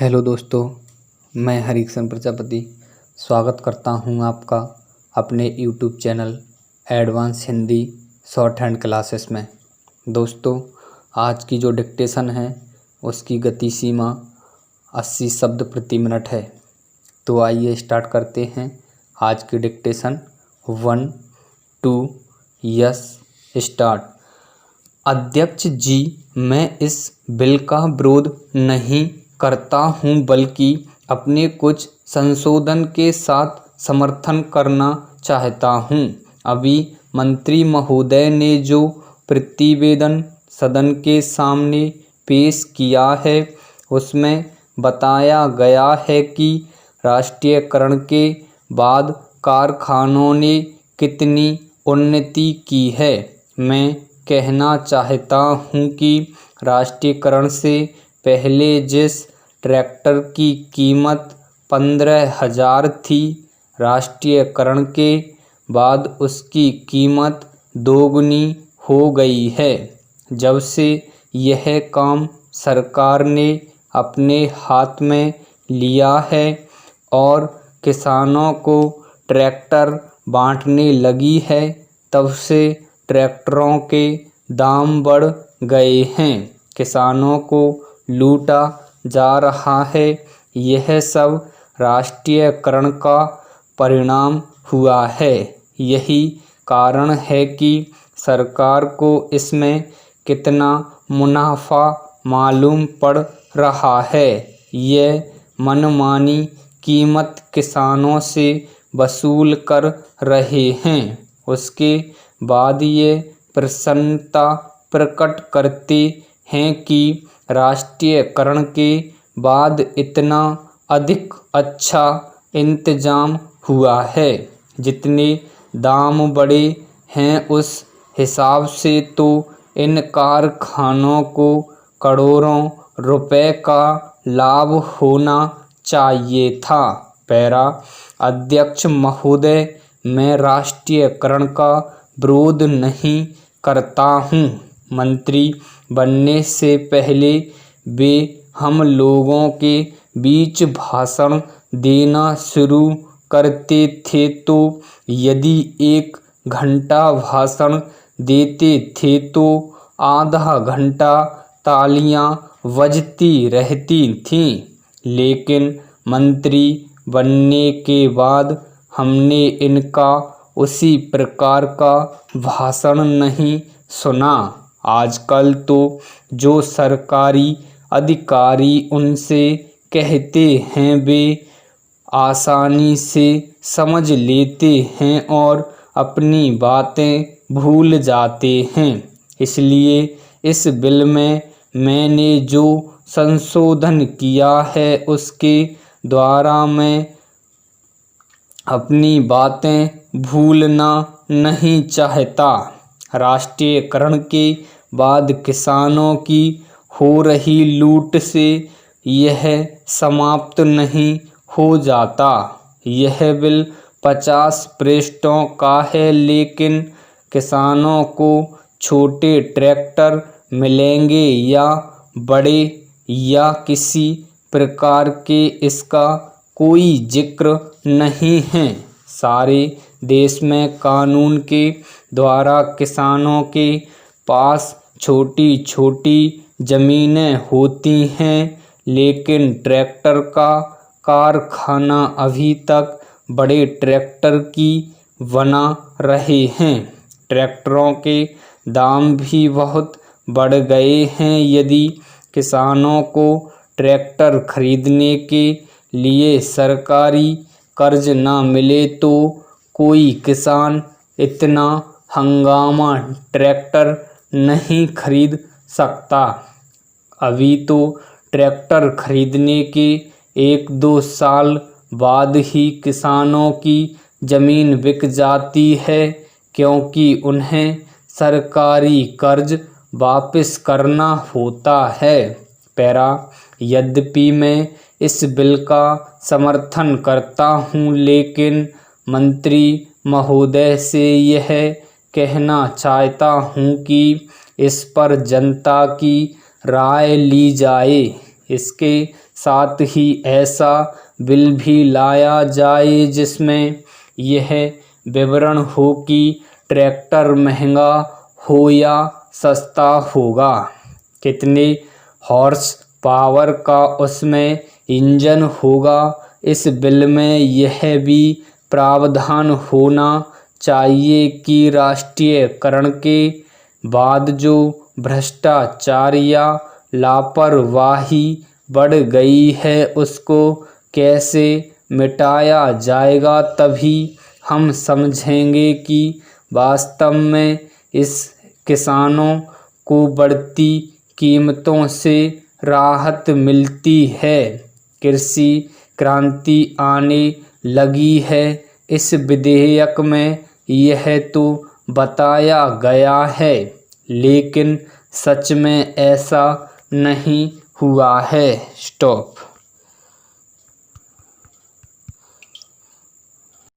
Hello दोस्तों, मैं हरिकिशन प्रजापति स्वागत करता हूं आपका अपने YouTube channel advance Hindi short hand classes में। दोस्तों, आज की जो डिक्टेशन है उसकी गति सीमा 80 शब्द प्रति मिनट है। तो आइए स्टार्ट करते हैं आज की डिक्टेशन। 1 2 yes start. अध्यक्ष जी, मैं इस बिल का विरोध नहीं करता हूं, बल्कि अपने कुछ संशोधन के साथ समर्थन करना चाहता हूं। अभी मंत्री महोदय ने जो प्रतिवेदन सदन के सामने पेश किया है उसमें बताया गया है कि राष्ट्रीयकरण के बाद कारखानों ने कितनी उन्नति की है। मैं कहना चाहता हूं कि राष्ट्रीयकरण से पहले जिस ट्रैक्टर की कीमत 15,000 थी, राष्ट्रीयकरण के बाद उसकी कीमत दोगुनी हो गई है। जब से यह काम सरकार ने अपने हाथ में लिया है और किसानों को ट्रैक्टर बांटने लगी है, तब से ट्रैक्टरों के दाम बढ़ गए हैं, किसानों को लूटा जा रहा है। यह सब राष्ट्रीयकरण का परिणाम हुआ है। यही कारण है कि सरकार को इसमें कितना मुनाफा मालूम पड़ रहा है। यह मनमानी कीमत किसानों से वसूल कर रहे हैं। उसके बाद ये प्रसन्नता प्रकट करते हैं कि राष्ट्रीयकरण के बाद इतना अधिक अच्छा इंतजाम हुआ है। जितने दाम बढ़े हैं उस हिसाब से तो इन कारखानों को करोड़ों रुपए का लाभ होना चाहिए था। पैरा अध्यक्ष महोदय, मैं राष्ट्रीयकरण का विरोध नहीं करता हूँ। मंत्री बनने से पहले वे हम लोगों के बीच भाषण देना शुरू करते थे, तो यदि 1 घंटा भाषण देते थे तो आधा घंटा तालियां बजती रहती थीं। लेकिन मंत्री बनने के बाद हमने इनका उसी प्रकार का भाषण नहीं सुना। आजकल तो जो सरकारी अधिकारी उनसे कहते हैं वे आसानी से समझ लेते हैं और अपनी बातें भूल जाते हैं। इसलिए इस बिल में मैंने जो संशोधन किया है उसके द्वारा मैं अपनी बातें भूलना नहीं चाहता। राष्ट्रीयकरण के बाद किसानों की हो रही लूट से यह समाप्त नहीं हो जाता। यह बिल 50 पृष्ठों का है, लेकिन किसानों को छोटे ट्रैक्टर मिलेंगे या बड़े या किसी प्रकार के, इसका कोई जिक्र नहीं है। सारे देश में कानून के द्वारा किसानों के पास छोटी छोटी जमीनें होती हैं, लेकिन ट्रैक्टर का कारखाना अभी तक बड़े ट्रैक्टर की बना रहे हैं। ट्रैक्टरों के दाम भी बहुत बढ़ गए हैं। यदि किसानों को ट्रैक्टर खरीदने के लिए सरकारी कर्ज न मिले तो कोई किसान इतना हंगामा ट्रैक्टर नहीं खरीद सकता। अभी तो ट्रैक्टर खरीदने के 1-2 साल बाद ही किसानों की ज़मीन बिक जाती है, क्योंकि उन्हें सरकारी कर्ज वापस करना होता है। पैरा यद्यपि मैं इस बिल का समर्थन करता हूँ, लेकिन मंत्री महोदय से यह कहना चाहता हूँ कि इस पर जनता की राय ली जाए। इसके साथ ही ऐसा बिल भी लाया जाए जिसमें यह विवरण हो कि ट्रैक्टर महंगा हो या सस्ता होगा, कितने हॉर्स पावर का उसमें इंजन होगा। इस बिल में यह भी प्रावधान होना चाहिए कि राष्ट्रीयकरण के बाद जो भ्रष्टाचार या लापरवाही बढ़ गई है उसको कैसे मिटाया जाएगा। तभी हम समझेंगे कि वास्तव में इस किसानों को बढ़ती कीमतों से राहत मिलती है। कृषि क्रांति आने लगी है। इस विधेयक में यह तो बताया गया है, लेकिन सच में ऐसा नहीं हुआ है। स्टॉप।